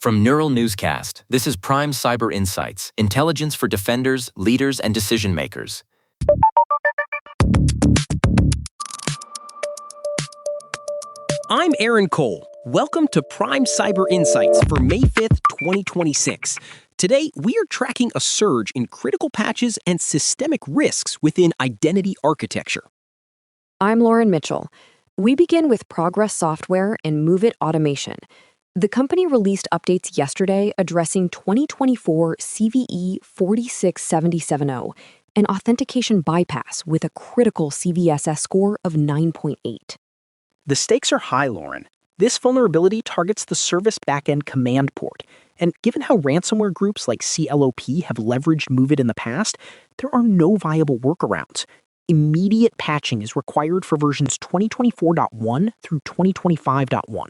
From Neural Newscast, this is Prime Cyber Insights, intelligence for defenders, leaders, and decision makers. I'm Aaron Cole. Welcome to Prime Cyber Insights for May 5th, 2026. Today, we are tracking a surge in critical patches and systemic risks within identity architecture. I'm Lauren Mitchell. We begin with Progress Software and MOVEit Automation. The company released updates yesterday addressing 2024 CVE 46770, an authentication bypass with a critical CVSS score of 9.8. The stakes are high, Lauren. This vulnerability targets the service backend command port, and given how ransomware groups like CLOP have leveraged MOVEit in the past, there are no viable workarounds. Immediate patching is required for versions 2024.1 through 2025.1.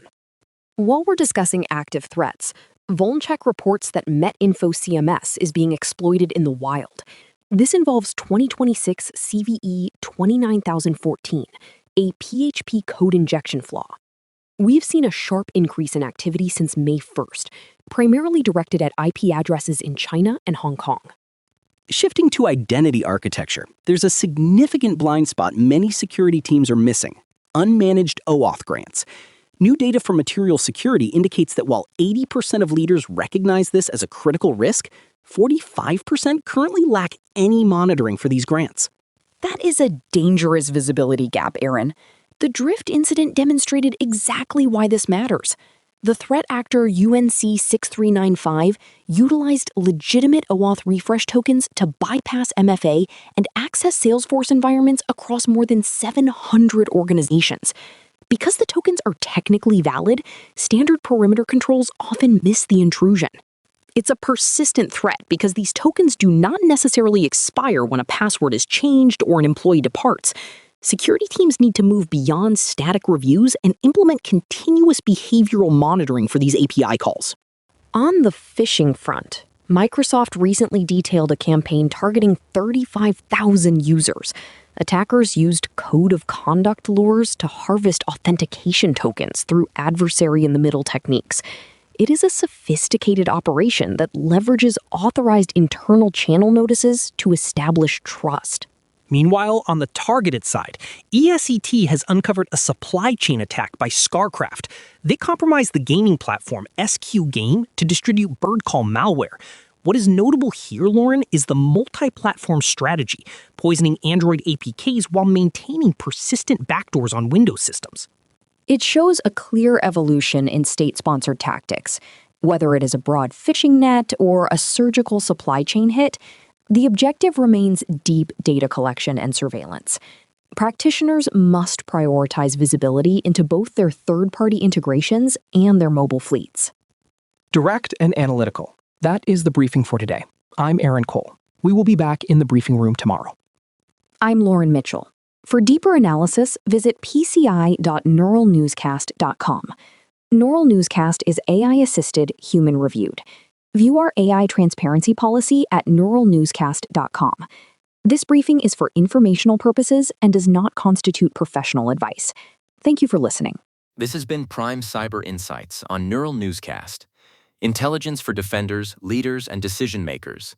While we're discussing active threats, VulnCheck reports that MetInfo CMS is being exploited in the wild. This involves 2026 CVE 29014, a PHP code injection flaw. We've seen a sharp increase in activity since May 1st, primarily directed at IP addresses in China and Hong Kong. Shifting to identity architecture, there's a significant blind spot many security teams are missing: unmanaged OAuth grants. New data from Material Security indicates that while 80% of leaders recognize this as a critical risk, 45% currently lack any monitoring for these grants. That is a dangerous visibility gap, Aaron. The Drift incident demonstrated exactly why this matters. The threat actor UNC 6395 utilized legitimate OAuth refresh tokens to bypass MFA and access Salesforce environments across more than 700 organizations. Because the tokens are technically valid, standard perimeter controls often miss the intrusion. It's a persistent threat because these tokens do not necessarily expire when a password is changed or an employee departs. Security teams need to move beyond static reviews and implement continuous behavioral monitoring for these API calls. On the phishing front, Microsoft recently detailed a campaign targeting 35,000 users. Attackers used code of conduct lures to harvest authentication tokens through adversary-in-the-middle techniques. It is a sophisticated operation that leverages authorized internal channel notices to establish trust. Meanwhile, on the targeted side, ESET has uncovered a supply chain attack by ScarCruft. They compromised the gaming platform SQ Game to distribute bird call malware. What is notable here, Lauren, is the multi-platform strategy, poisoning Android APKs while maintaining persistent backdoors on Windows systems. It shows a clear evolution in state-sponsored tactics. Whether it is a broad phishing net or a surgical supply chain hit, the objective remains deep data collection and surveillance. Practitioners must prioritize visibility into both their third-party integrations and their mobile fleets. Direct and analytical. That is the briefing for today. I'm Aaron Cole. We will be back in the briefing room tomorrow. I'm Lauren Mitchell. For deeper analysis, visit pci.neuralnewscast.com. Neural Newscast is AI-assisted, human-reviewed. View our AI transparency policy at neuralnewscast.com. This briefing is for informational purposes and does not constitute professional advice. Thank you for listening. This has been Prime Cyber Insights on Neural Newscast, intelligence for defenders, leaders, and decision makers.